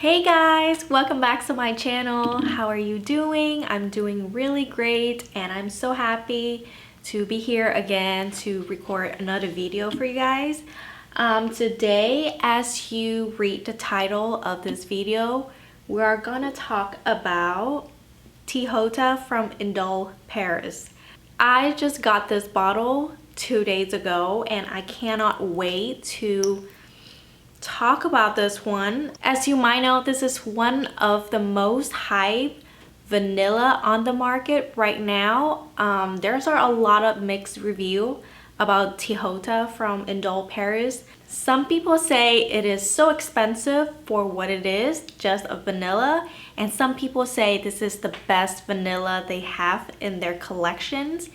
Hey guys, welcome back to my channel. How are you doing? I'm doing really great and I'm so happy to be here again to record another video for you guys. Today, as you read the title of this video, we are gonna talk about Tihota from Indult Paris. I just got this bottle 2 days ago and I cannot wait to talk about this one. As you might know, this is one of the most hyped vanilla on the market right now. There's a lot of mixed review about Tihota from Indult Paris. Some people say it is so expensive for what it is, just a vanilla, and some people say this is the best vanilla they have in their collections.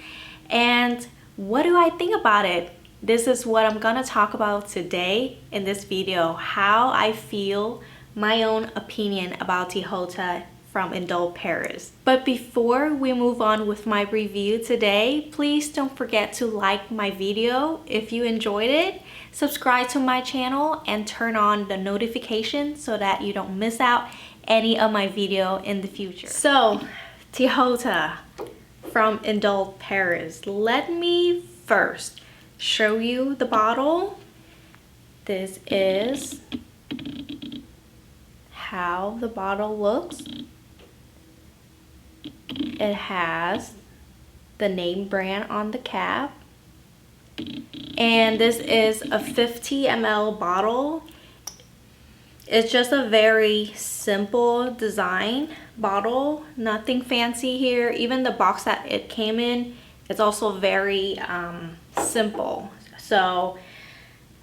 And what do I think about it? This is what I'm gonna talk about today in this video, how I feel, my own opinion about Tihota from Indult Paris. But before we move on with my review today, please don't forget to like my video if you enjoyed it, subscribe to my channel, and turn on the notification so that you don't miss out any of my video in the future. So, Tihota from Indult Paris. Let me first show you the bottle. This is how the bottle looks. It has the name brand on the cap, and this is a 50 ml bottle. It's just a very simple design bottle, nothing fancy here. Even the box that it came in, it's also very simple. So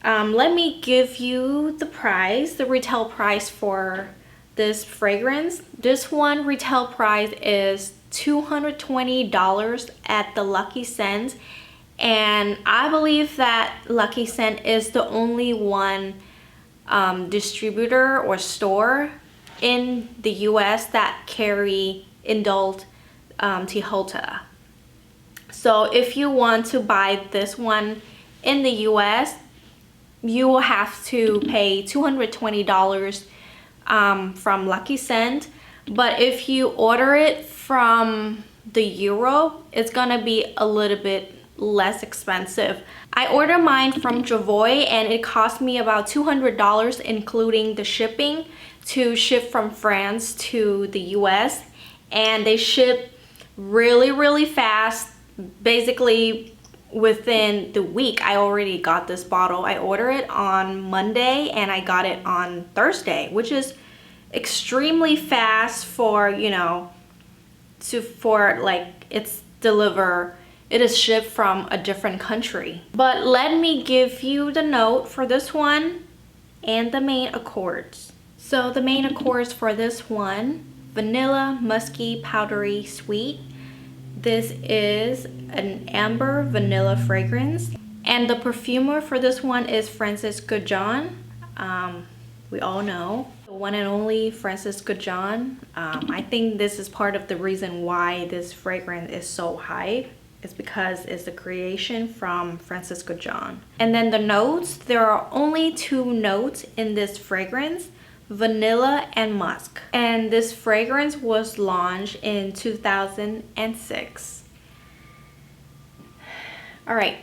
let me give you the price, the retail price for this fragrance. This one retail price is $220 at the Lucky Scent, and I believe that Lucky Scent is the only one distributor or store in the US that carry Indult Tihota. So if you want to buy this one in the US, you will have to pay $220 from Lucky Scent. But if you order it from the Europe, it's gonna be a little bit less expensive. I ordered mine from Javoy and it cost me about $200 including the shipping to ship from France to the US, and they ship really fast. Basically within the week I already got this bottle. I ordered it on Monday and I got it on Thursday, which is extremely fast for, you know, it is shipped from a different country. But let me give you the note for this one and the main accords. So the main accords for this one: vanilla, musky, powdery, sweet. This is an amber vanilla fragrance, and the perfumer for this one is Francis Goujon. We all know the one and only Francis Goujon. I think this is part of the reason why this fragrance is so hype. It's because it's the creation from Francis Goujon. And then the notes, there are only 2 notes in this fragrance: vanilla and musk. And this fragrance was launched in 2006. All right,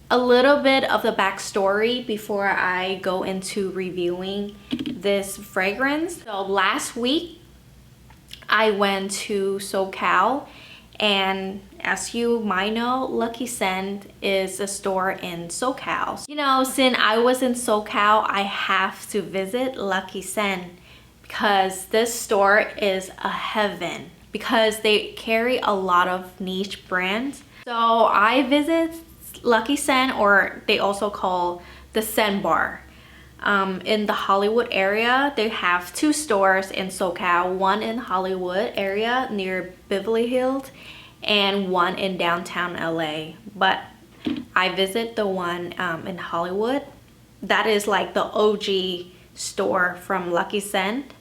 a little bit of the backstory before I go into reviewing this fragrance. So last week I went to SoCal, and as you might know, Lucky Scent is a store in SoCal. You know, since I was in SoCal, I have to visit Lucky Scent because this store is a heaven, because they carry a lot of niche brands. So I visit Lucky Scent, or they also call the Scent Bar. In the Hollywood area, they have 2 stores in SoCal, one in Hollywood area near Beverly Hills and one in downtown LA. But I visit the one in Hollywood. That is like the OG store from Lucky Scent.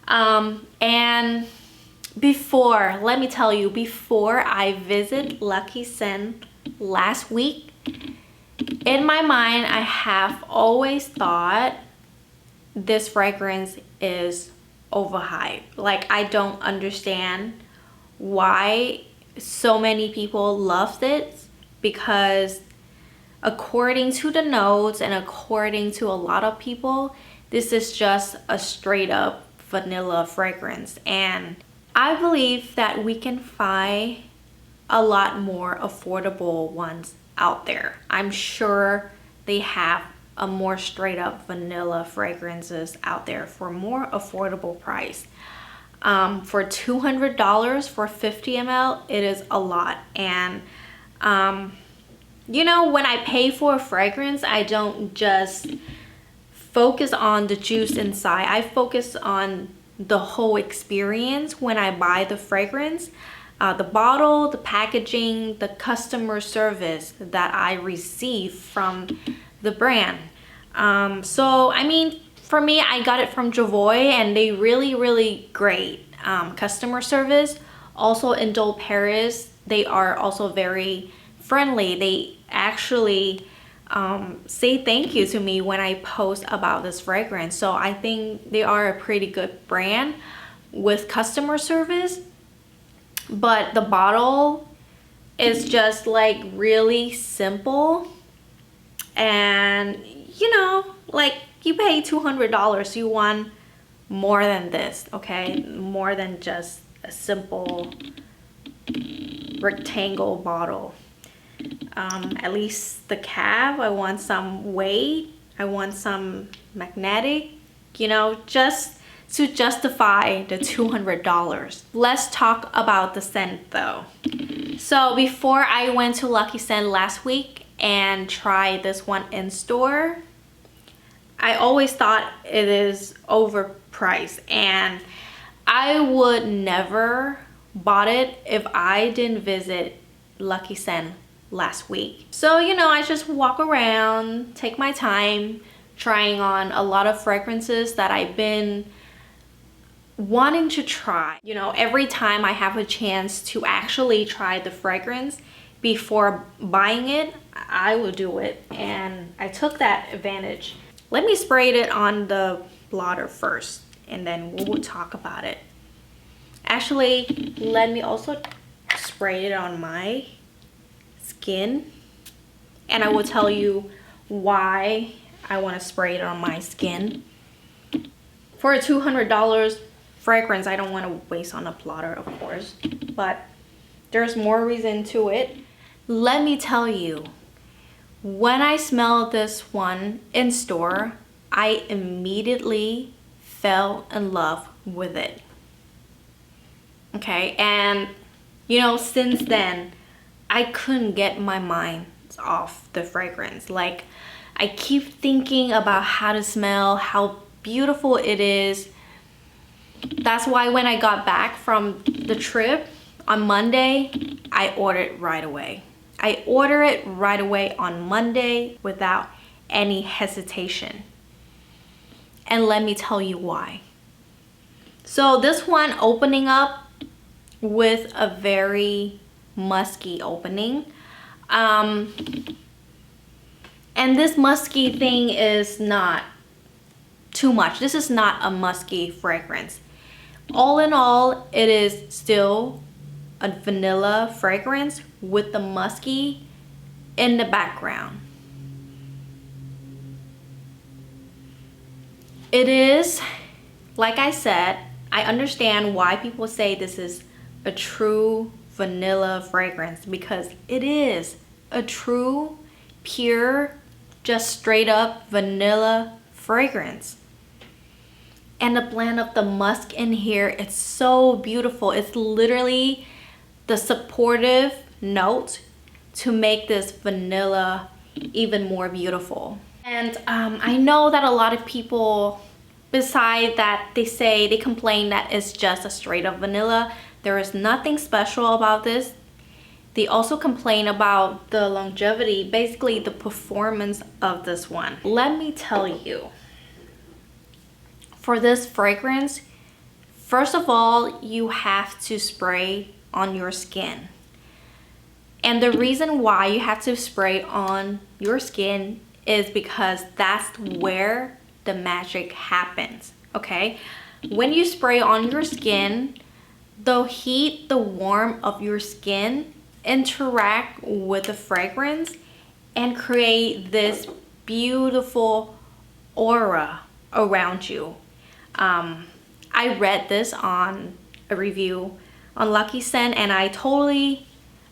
And before, let me tell you, before I visit Lucky Scent last week, in my mind I have always thought this fragrance is overhyped. Like, I don't understand why so many people loved it, because according to the notes and according to a lot of people, this is just a straight up vanilla fragrance. And I believe that we can find a lot more affordable ones out there. I'm sure they have a more straight up vanilla fragrances out there for more affordable price. For $200 for 50 ml, it is a lot. And you know, when I pay for a fragrance, I don't just focus on the juice inside. I focus on the whole experience when I buy the fragrance. The bottle, the packaging, the customer service that I receive from the brand. So I mean, for me, I got it from Javoy, and they really great customer service. Also Indult Paris, they are also very friendly. They actually say thank you to me when I post about this fragrance. So I think they are a pretty good brand with customer service. But the bottle is just like really simple, and you know, like, you pay $200, you want more than this, okay? More than just a simple rectangle bottle. At least the cap, I want some weight, I want some magnetic, you know, just to justify the $200. Let's talk about the scent though. So before I went to Lucky Scent last week and tried this one in store, I always thought it is overpriced, and I would never bought it if I didn't visit Lucky Scent last week. So, you know, I just walk around, take my time, trying on a lot of fragrances that I've been wanting to try. You know, every time I have a chance to actually try the fragrance before buying it, I will do it, and I took that advantage. Let me spray it on the blotter first, and then we will talk about it. Actually, let me also spray it on my skin, and I will tell you why I want to spray it on my skin. For a $200 fragrance, I don't want to waste on a blotter, of course, but there's more reason to it. Let me tell you, when I smelled this one in store, I immediately fell in love with it. Okay, and you know, since then, I couldn't get my mind off the fragrance. Like, I keep thinking about how to smell, how beautiful it is. That's why when I got back from the trip on Monday, I ordered right away. I ordered it right away on Monday without any hesitation. And let me tell you why. So this one opening up with a very musky opening. And this musky thing is not too much. This is not a musky fragrance. All in all, it is still a vanilla fragrance with the musky in the background. It is, like I said, I understand why people say this is a true vanilla fragrance, because it is a true, pure, just straight up vanilla fragrance. And the blend of the musk in here, it's so beautiful. It's literally the supportive note to make this vanilla even more beautiful. And I know that a lot of people, beside that, they complain that it's just a straight up vanilla. There is nothing special about this. They also complain about the longevity, basically the performance of this one. Let me tell you, for this fragrance, first of all, you have to spray on your skin. And the reason why you have to spray on your skin is because that's where the magic happens, okay? When you spray on your skin, the heat, the warmth of your skin interact with the fragrance and create this beautiful aura around you. I read this on a review on Lucky Scent, and I totally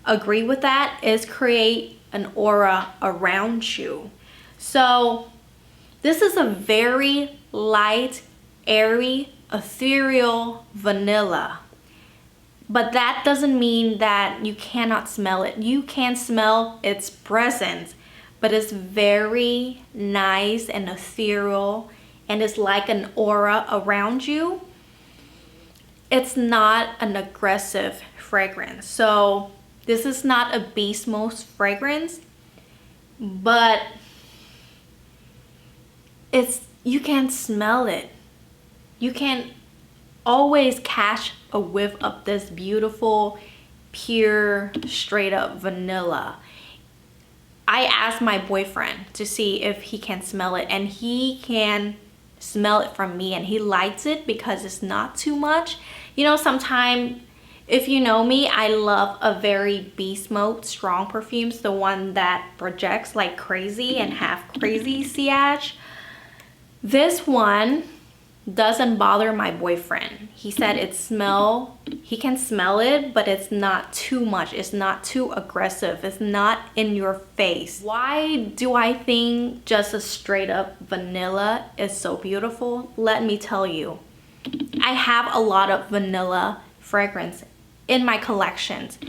agree with that. Is create an aura around you. So this is a very light, airy, ethereal vanilla. But that doesn't mean that you cannot smell it. You can smell its presence, but it's very nice and ethereal, and it's like an aura around you. It's not an aggressive fragrance. So this is not a beast mode fragrance, but you can smell it. You can always catch a whiff of this beautiful, pure, straight up vanilla. I asked my boyfriend to see if he can smell it, and he can smell it from me, and he likes it because it's not too much. You know, sometimes, if you know me, I love a very beast mode strong perfumes, the one that projects like crazy and have crazy sillage. This one doesn't bother my boyfriend. He said he can smell it, but it's not too much. It's not too aggressive. It's not in your face. Why do I think just a straight up vanilla is so beautiful? Let me tell you. I have a lot of vanilla fragrance in my collections,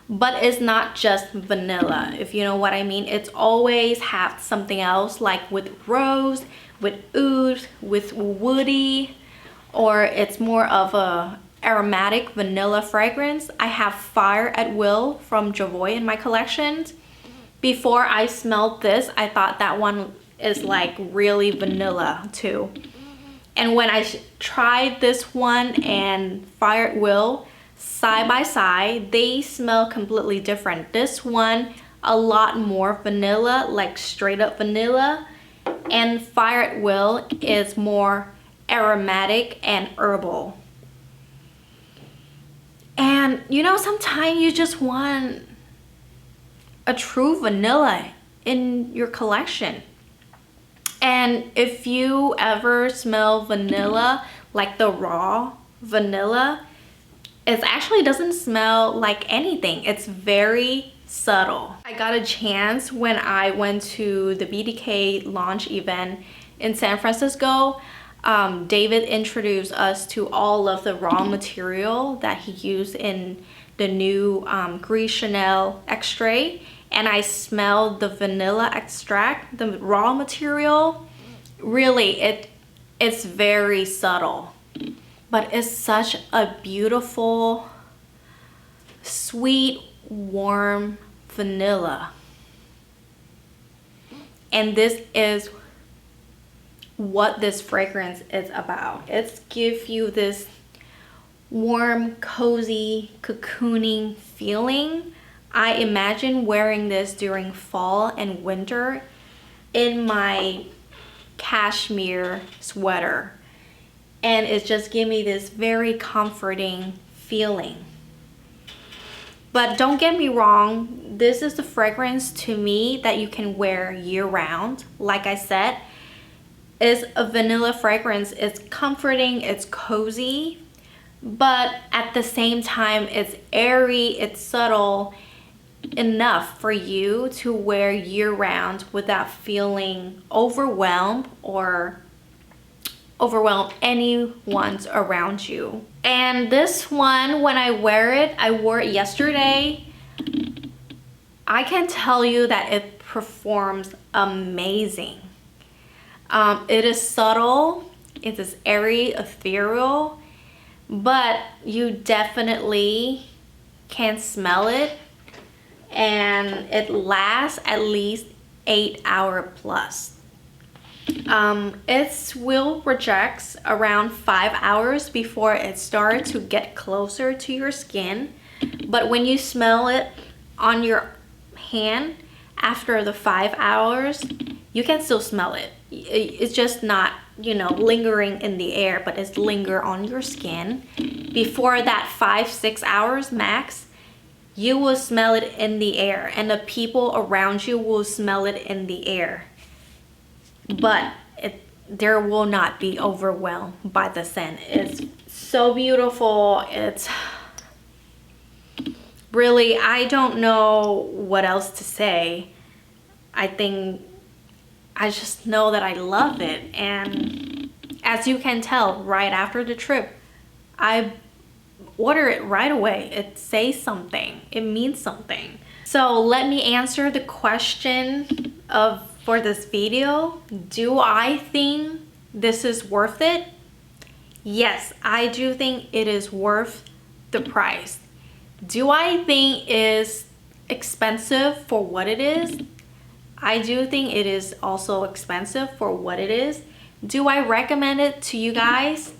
but it's not just vanilla, if you know what I mean. It's always have something else, like with rose, with oud, with woody, or it's more of a aromatic vanilla fragrance. I have Fire at Will from Jovoy in my collections. Before I smelled this, I thought that one is like really vanilla too. And when I tried this one and Fire at Will side by side, they smell completely different. This one a lot more vanilla, like straight up vanilla, and Fire at Will is more aromatic and herbal. And you know, sometimes you just want a true vanilla in your collection. And if you ever smell vanilla, like the raw vanilla, it actually doesn't smell like anything. It's very subtle. I got a chance when I went to the BDK launch event in San Francisco. David introduced us to all of the raw material that he used in the new Gris Chanel extrait, and I smelled the vanilla extract, the raw material. Really, it's very subtle, but it's such a beautiful, sweet, warm vanilla. And this is what this fragrance is about. It's give you this warm, cozy, cocooning feeling. I imagine wearing this during fall and winter in my cashmere sweater, and it just gave me this very comforting feeling. But don't get me wrong, this is the fragrance to me that you can wear year round. Like I said, it's a vanilla fragrance. It's comforting, it's cozy, but at the same time it's airy, it's subtle enough for you to wear year round without feeling overwhelmed or overwhelm anyone around you. And this one, when I wear it, I wore it yesterday, I can tell you that it performs amazing. It is subtle, it is airy, ethereal, but you definitely can smell it, and it lasts at least 8 hours plus. Its will rejects around 5 hours before it starts to get closer to your skin, but when you smell it on your hand after the 5 hours, you can still smell it. It's just not, you know, lingering in the air, but it's linger on your skin. Before that 5-6 hours max, you will smell it in the air, and the people around you will smell it in the air. But there will not be overwhelmed by the scent. It's so beautiful. It's really, I don't know what else to say. I just know that I love it. And as you can tell, right after the trip, I order it right away. It says something. It means something. So let me answer the question for this video. Do I think this is worth it? Yes, I do think it is worth the price. Do I think it's expensive for what it is? I do think it is also expensive for what it is. Do I recommend it to you guys?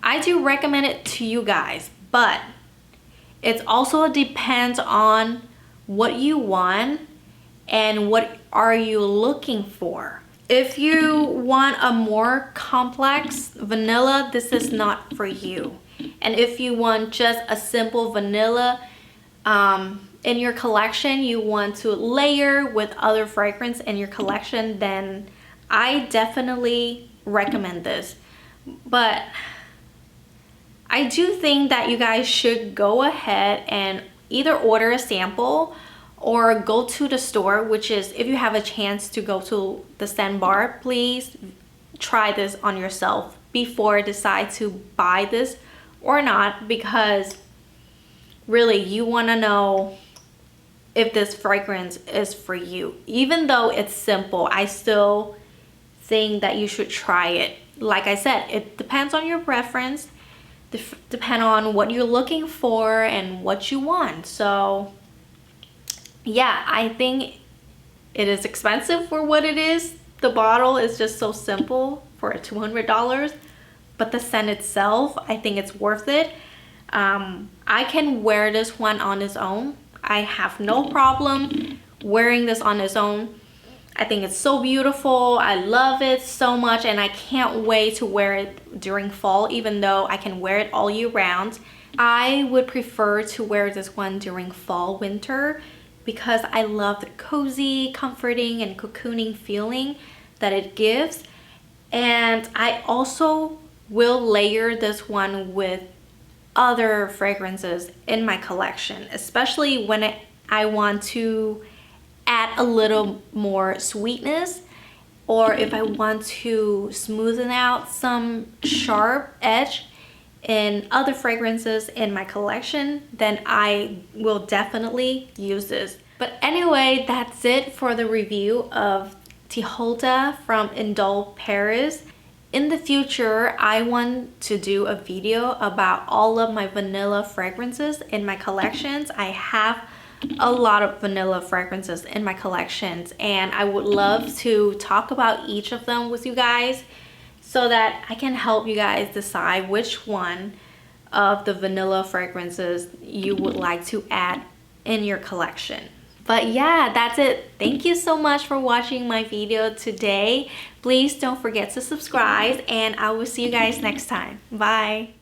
I do recommend it to you guys, but it also depends on what you want and what are you looking for. If you want a more complex vanilla, this is not for you. And if you want just a simple vanilla in your collection, you want to layer with other fragrance in your collection, then I definitely recommend this. But I do think that you guys should go ahead and either order a sample or go to the store, which is, if you have a chance to go to the scent bar, please try this on yourself before decide to buy this or not, because really you want to know if this fragrance is for you. Even though it's simple, I still think that you should try it. Like I said, it depends on your preference, depend on what you're looking for and what you want. So yeah, I think it is expensive for what it is. The bottle is just so simple for $200, but the scent itself, I think it's worth it. I can wear this one on its own. I have no problem wearing this on its own. I think it's so beautiful. I love it so much, and I can't wait to wear it during fall, even though I can wear it all year round. I would prefer to wear this one during fall, winter, because I love the cozy, comforting, and cocooning feeling that it gives. And I also will layer this one with other fragrances in my collection, especially when I want to add a little more sweetness, or if I want to smoothen out some sharp edge in other fragrances in my collection, then I will definitely use this. But anyway, that's it for the review of Tihota from Indult Paris. In the future, I want to do a video about all of my vanilla fragrances in my collections. I have a lot of vanilla fragrances in my collections, and I would love to talk about each of them with you guys so that I can help you guys decide which one of the vanilla fragrances you would like to add in your collection. But yeah, that's it. Thank you so much for watching my video today. Please don't forget to subscribe, and I will see you guys next time. Bye.